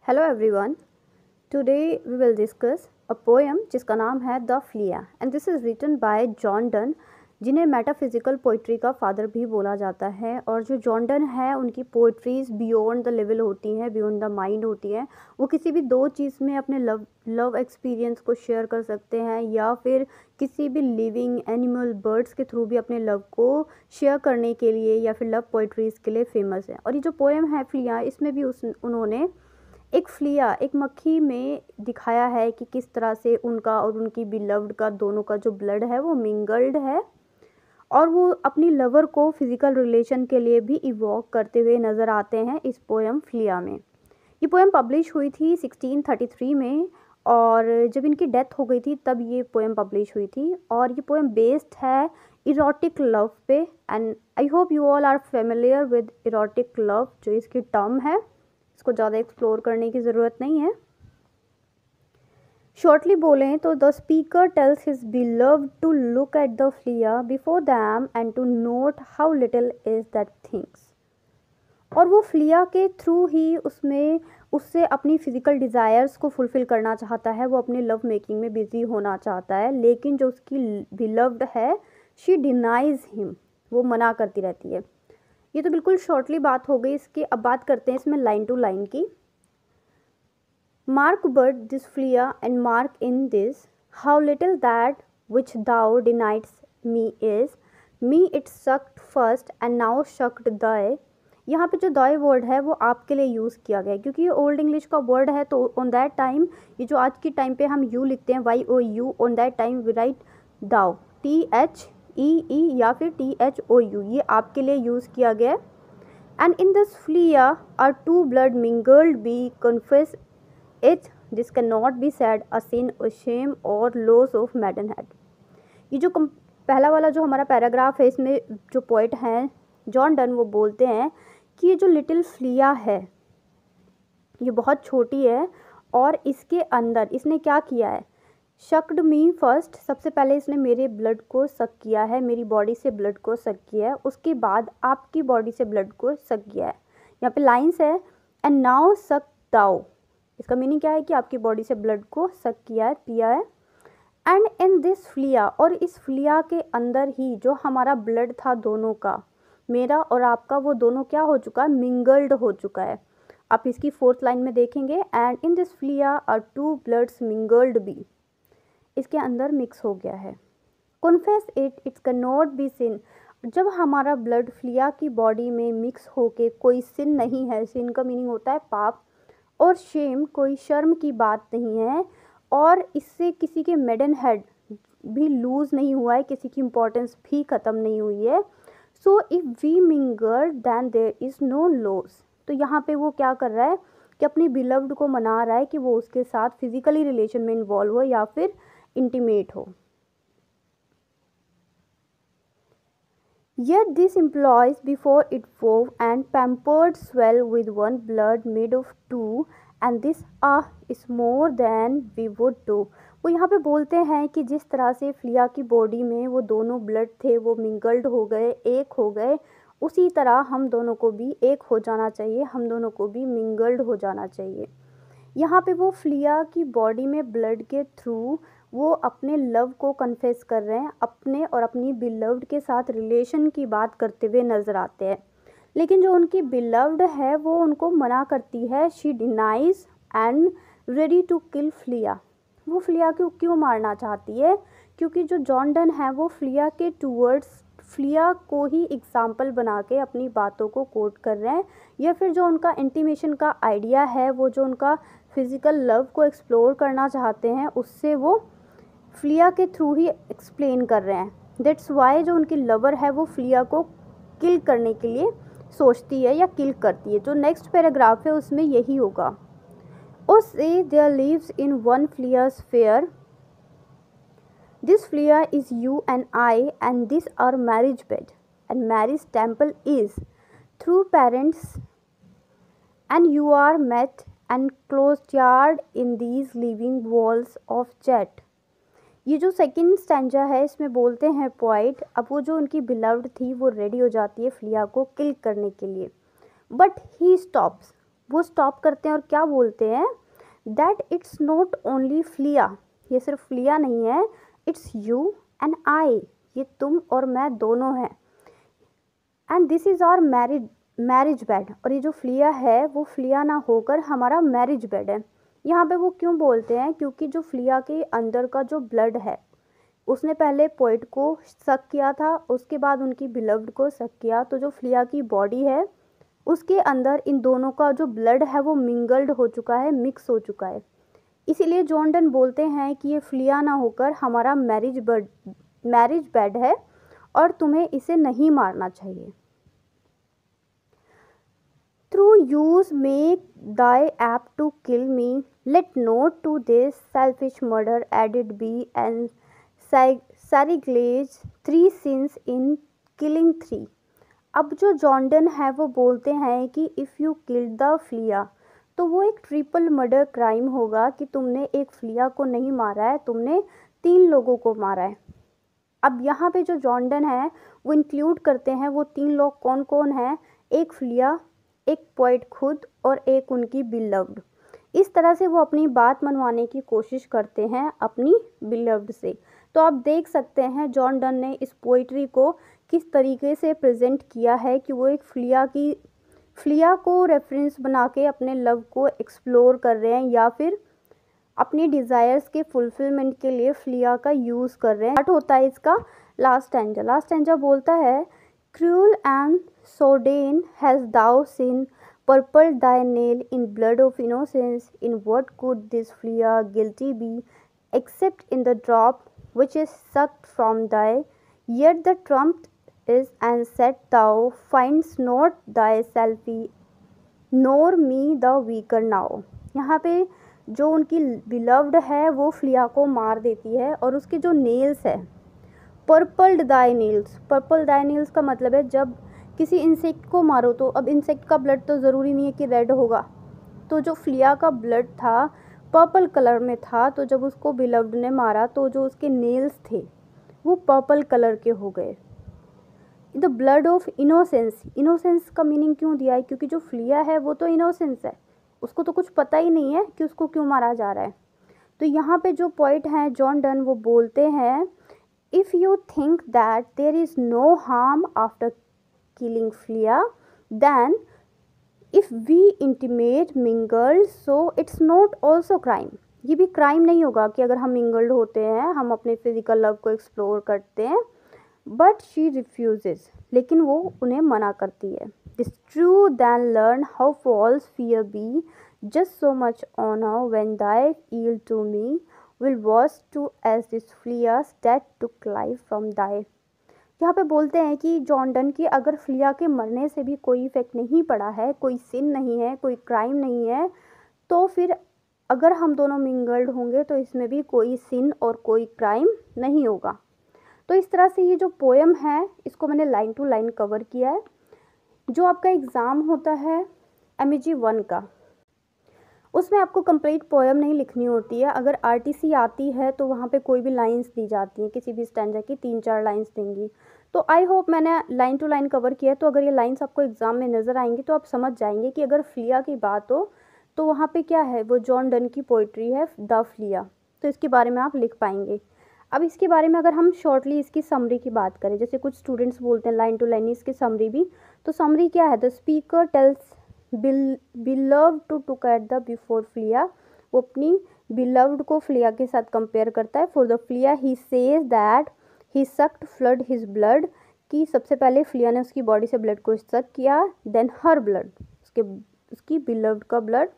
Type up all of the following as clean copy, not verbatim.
Hello everyone. Today we will discuss a poem जिसका नाम है the flea and this is written by John Donne, जिन्हें metaphysical poetry का father भी बोला जाता है। और जो जॉन डन है उनकी पोइट्रीज बियॉन्ड द लेवल होती हैं, बियॉन्ड द माइंड होती हैं। वो किसी भी दो चीज़ में अपने लव एक्सपीरियंस को शेयर कर सकते हैं या फिर किसी भी लिविंग एनिमल बर्ड्स के थ्रू भी अपने लव को शेयर करने के लिए या फिर लव पोइट्रीज़ के लिए फेमस है। और ये जो पोएम है फ्लिया, इसमें भी उन्होंने एक फ्लिया, एक मक्खी में दिखाया है कि किस तरह से उनका और उनकी बिलव्ड का दोनों का जो ब्लड है वो मिंगल्ड है और वो अपनी लवर को फिजिकल रिलेशन के लिए भी इवॉक करते हुए नज़र आते हैं इस पोएम फ्लिया में। ये पोएम पब्लिश हुई थी 1633 में और जब इनकी डेथ हो गई थी तब ये पोएम पब्लिश हुई थी। और ये पोएम बेस्ड है इरोटिक लव पे and I hope you all are familiar with erotic love, जो इसकी टर्म है। इसको ज़्यादा एक्सप्लोर करने की ज़रूरत नहीं है। शॉर्टली बोलें तो the speaker tells his beloved to look at the flea before them and to note how little is that things. और वो फ्लिया के थ्रू ही उससे अपनी फिजिकल डिज़ायर्स को फुलफ़िल करना चाहता है। वो अपने लव मेकिंग में बिज़ी होना चाहता है, लेकिन जो उसकी बिलव्ड है शी डिनाइज हिम, वो मना करती रहती है। ये तो बिल्कुल शॉर्टली बात हो गई इसकी। अब बात करते हैं इसमें लाइन टू लाइन की। Mark but this flea and mark in this how little that which thou deny'st me is me it sucked first and now sucked thee. यहाँ पे जो दय वर्ड है वो आपके लिए यूज़ किया गया है क्योंकि ये ओल्ड इंग्लिश का वर्ड है। तो ऑन दैट टाइम, ये जो आज की टाइम पे हम यू लिखते हैं YOU, on that time we write thou THEE या फिर THOU, ये आपके लिए यूज़ किया गया। And in this flea our two blood mingled be confess it this can not be said a sin और शेम और लॉस ऑफ मैडन हेड। ये जो पहला वाला जो हमारा पैराग्राफ है, इसमें जो पोइट हैं जॉन डन, वो बोलते हैं कि ये जो लिटिल फ्लिया है ये बहुत छोटी है और इसके अंदर इसने क्या किया है, शक्ड मी फर्स्ट, सबसे पहले इसने मेरे ब्लड को सक किया है, मेरी बॉडी से ब्लड को सक किया है, उसके बाद आपकी बॉडी से ब्लड को सक किया है। यहाँ पे लाइन्स है एंड नाउ सक दाउ, इसका मीनिंग क्या है कि आपकी बॉडी से ब्लड को सक किया है, पिया है। एंड इन दिस फ्लिया, और इस फ्लिया के अंदर ही जो हमारा ब्लड था दोनों का, मेरा और आपका, वो दोनों क्या हो चुका है, मिंगल्ड हो चुका है। आप इसकी फोर्थ लाइन में देखेंगे and in this flea our two bloods mingled be, इसके अंदर मिक्स हो गया है। Confess its can not be sin, जब हमारा ब्लड फ्लिया की बॉडी में मिक्स होके कोई सिन नहीं है, सिन का मीनिंग होता है पाप, और शेम कोई शर्म की बात नहीं है, और इससे किसी के मेडन हेड भी लूज़ नहीं हुआ है, किसी की इम्पोर्टेंस भी ख़त्म नहीं हुई है। So if we mingle then there is no loss. तो यहाँ पे वो क्या कर रहा है कि अपनी बिलव्ड को मना रहा है कि वो उसके साथ फिजिकली रिलेशन में इन्वॉल्व हो या फिर इंटीमेट हो। Yet this employs before it wove and pampered swell with one blood made of two, and this is more than we would do। वो यहाँ पे बोलते हैं कि जिस तरह से फ्लिया की बॉडी में वो दोनों ब्लड थे वो मिंगल्ड हो गए, एक हो गए, उसी तरह हम दोनों को भी एक हो जाना चाहिए, हम दोनों को भी मिंगल्ड हो जाना चाहिए। यहाँ पे वो फ्लिया की बॉडी में ब्लड के थ्रू वो अपने लव को कन्फेस कर रहे हैं, अपने और अपनी बिलव्ड के साथ रिलेशन की बात करते हुए नज़र आते हैं। लेकिन जो उनकी बिलव्ड है वो उनको मना करती है, she denies and ready to kill flea. वो फ्लिया को क्यों मारना चाहती है, क्योंकि जो जॉन डन है वो फ्लिया के टूवर्ड्स फ्लिया को ही एग्जाम्पल बना के अपनी बातों को कोट कर रहे हैं, या फिर जो उनका इंटीमेशन का आइडिया है, वो जो उनका फिज़िकल लव को एक्सप्लोर करना चाहते हैं, उससे वो फ्लिया के थ्रू ही एक्सप्लेन कर रहे हैं। दैट्स वाई जो उनकी लवर है वो फ्लिया को किल करने के लिए सोचती है या किल करती है। जो नेक्स्ट पैराग्राफ है उसमें यही होगा। Oh say there lives in one flea's fair, this flea is you and I and this our marriage bed and marriage temple is through parents and you are met and close yard in these living walls of jet. ये जो second stanza है इसमें बोलते हैं poet, अब वो जो उनकी बिलव्ड थी वो रेडी हो जाती है फ्लिया को किल करने के लिए, बट ही स्टॉप्स, वो स्टॉप करते हैं और क्या बोलते हैं, that it's not only Phulia, ये सिर्फ फ्लिया नहीं है, इट्स यू एंड आई, ये तुम और मैं दोनों हैं, and this is our marriage bed, और ये जो फ्लिया है वो फ्लिया ना होकर हमारा मैरिज बेड है। यहाँ पे वो क्यों बोलते हैं, क्योंकि जो फ्लिया के अंदर का जो ब्लड है, उसने पहले पोइट को सक किया था, उसके बाद उनकी बिलव्ड को सक किया, तो जो फ्लिया की बॉडी है उसके अंदर इन दोनों का जो ब्लड है वो मिंगल्ड हो चुका है, मिक्स हो चुका है। इसीलिए जॉन डन बोलते हैं कि ये फ्लिया ना होकर हमारा मैरिज बेड है और तुम्हें इसे नहीं मारना चाहिए। Through use make thy apt to kill me, let not to this selfish murder added be and sacrilege 3 sins in killing 3। अब जो जॉन डन है वो बोलते हैं कि if you killed the Phulia, तो वो एक ट्रिपल मर्डर क्राइम होगा कि तुमने एक फ्लिया को नहीं मारा है, तुमने 3 लोगों को मारा है। अब यहाँ पे जो जॉन डन है वो इंक्लूड करते हैं वो 3 लोग कौन कौन हैं, एक फ्लिया, एक पोइट खुद और एक उनकी बिलव्ड। इस तरह से वो अपनी बात मनवाने की कोशिश करते हैं अपनी बिलव्ड से। तो आप देख सकते हैं जॉन डन ने इस पोइट्री को किस तरीके से प्रेजेंट किया है कि वो एक फ्लिया को रेफरेंस बना के अपने लव को एक्सप्लोर कर रहे हैं या फिर अपनी डिज़ायर्स के फुलफिलमेंट के लिए फ्लिया का यूज़ कर रहे हैं। स्टार्ट होता है इसका लास्ट एंजा बोलता है, cruel and sudden has thou since purpled thy nail in blood of innocence, in what could this flea guilty be, except in the drop which is sucked from thy, yet the trump is, and said thou findst not thyself, nor me the weaker now। यहाँ पे जो उनकी beloved है वो flea को मार देती है और उसके जो नेल्स है, पर्पल्ड दाई नेल्स, पर्पल दाई नेल्स का मतलब है जब किसी इंसेक्ट को मारो, तो अब इंसेक्ट का ब्लड तो ज़रूरी नहीं है कि रेड होगा, तो जो फ्लिया का ब्लड था पर्पल कलर में था, तो जब उसको बिलव्ड ने मारा तो जो उसके नेल्स थे वो पर्पल कलर के हो गए। The blood of innocence, innocence का मीनिंग क्यों दिया है, क्योंकि जो फ्लिया है वो तो इनोसेंस है, उसको तो कुछ पता ही नहीं है कि उसको क्यों मारा जा रहा है। तो यहाँ पे जो पॉइंट हैं जॉन डन वो बोलते हैं, if you think that there is no harm after killing flea, then if we intimate mingled, so it's not also crime, ये भी क्राइम नहीं होगा कि अगर हम मिंगल्ड होते हैं, हम अपने फिजिकल लव को एक्सप्लोर करते हैं, बट शी रिफ्यूजेस, लेकिन वो उन्हें मना करती है। This true then learn how false fear be, just so much honour when thy yield to me will waste to as this flea's that took life from thy. यहाँ पे बोलते हैं कि जॉन डन की अगर फ्लिया के मरने से भी कोई इफेक्ट नहीं पड़ा है, कोई सिन नहीं है, कोई क्राइम नहीं है, तो फिर अगर हम दोनों मिंगल्ड होंगे तो इसमें भी कोई सिन और कोई क्राइम नहीं होगा। तो इस तरह से ये जो पोएम है इसको मैंने लाइन टू लाइन कवर किया है। जो आपका एग्ज़ाम होता है MEG 1 का, उसमें आपको कंप्लीट पोएम नहीं लिखनी होती है। अगर RTC आती है तो वहाँ पे कोई भी लाइंस दी जाती हैं, किसी भी स्टैंजा की 3-4 लाइंस देंगी। तो आई होप मैंने लाइन टू लाइन कवर किया है, तो अगर ये लाइंस आपको एग्ज़ाम में नज़र आएंगी तो आप समझ जाएंगे कि अगर फ्लिया की बात हो तो वहाँ पे क्या है, वो जॉन डन की पोइट्री है द फ्लिया, तो इसके बारे में आप लिख पाएंगे। अब इसके बारे में अगर हम शॉर्टली इसकी समरी की बात करें, जैसे कुछ स्टूडेंट्स बोलते हैं लाइन टू लाइन इसकी समरी भी, तो समरी क्या है, the speaker tells beloved to took at the before flea, वो अपनी बिलव्ड को फ्लिया के साथ कंपेयर करता है। For the flea he says that he sucked flood his blood, कि सबसे पहले फ्लिया ने उसकी बॉडी से ब्लड को सक किया, देन हर ब्लड, उसकी बिलव्ड का blood,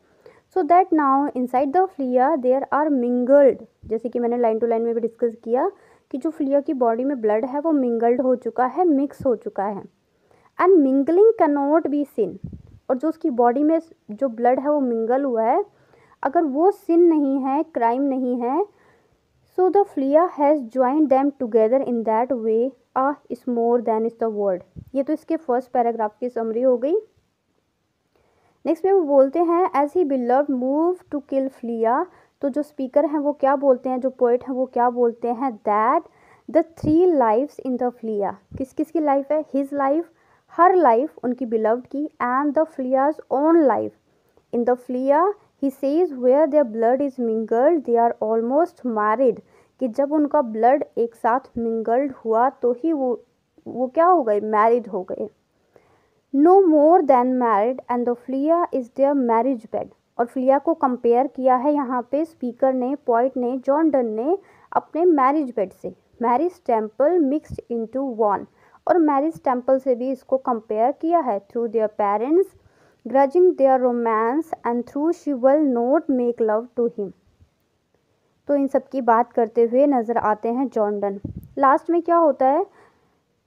so that now inside the flea there are mingled, जैसे कि मैंने लाइन टू लाइन में भी डिस्कस किया कि जो फ्लिया की बॉडी में ब्लड है वो मिंगल्ड हो चुका है, मिक्स हो चुका है, and mingling can not be sin, और जो उसकी बॉडी में जो ब्लड है वो मिंगल हुआ है, अगर वो सिन नहीं है, क्राइम नहीं है, so the flea has joined them together in that way a is more than is the word. ये तो इसके फर्स्ट पैराग्राफ की समरी हो गई। नेक्स्ट में वो बोलते हैं as he beloved move to kill flea, तो जो स्पीकर हैं वो क्या बोलते हैं, जो पोइट हैं वो क्या बोलते हैं, that the 3 lifes in the flea, किस किस की लाइफ है, हिज लाइफ, हर लाइफ उनकी बिलव्ड की, and the flea's own life, in the flea he says where their blood is mingled they are almost married, कि जब उनका blood एक साथ मिंगल्ड हुआ तो ही वो क्या हो गए, मैरिड हो गए। No more than married and the flea is their marriage bed, और फ्लिया को कंपेयर किया है यहाँ पे स्पीकर ने, पोइट ने, जॉन डन ने अपने मैरिज बेड से। Marriage temple mixed into one, और मैरिज टेम्पल से भी इसको कंपेयर किया है। Through their parents grudging their romance and through she will not make love to him. तो इन सब की बात करते हुए नज़र आते हैं जॉन डन। लास्ट में क्या होता है,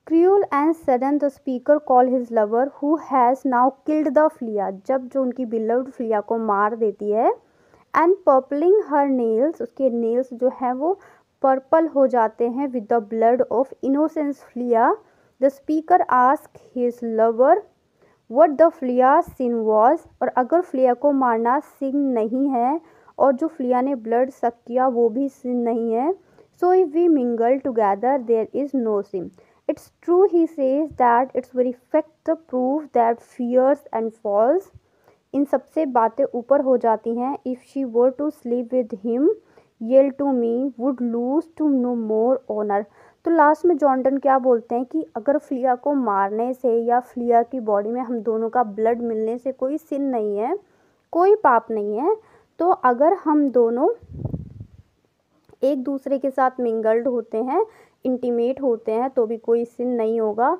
cruel and sudden the speaker call his lover who has now killed the flea, जब जो उनकी बिलव्ड फ्लिया को मार देती है। एंड पर्पलिंग हर नेल्स, उसके नेल्स जो हैं वो पर्पल हो जाते हैं with the blood of innocence flea. The speaker ask his lover what the flea sin was, और अगर फ्लिया को मारना सिन नहीं है और जो फ्लिया ने ब्लड सक किया वो भी सिन नहीं है, so if we mingle together there is no sin. It's true he says that it's very fact the proof that fierce and falls. इन सबसे बातें ऊपर हो जाती हैं। If she were to sleep with him yell to me would lose to no more honour. तो last में John Donne क्या बोलते हैं कि अगर फ्लिया को मारने से या फ्लिया की बॉडी में हम दोनों का ब्लड मिलने से कोई सिन नहीं है, कोई पाप नहीं है, तो अगर हम दोनों एक दूसरे के साथ मिंगल्ड होते हैं, इंटीमेट होते हैं, तो भी कोई सिन नहीं होगा।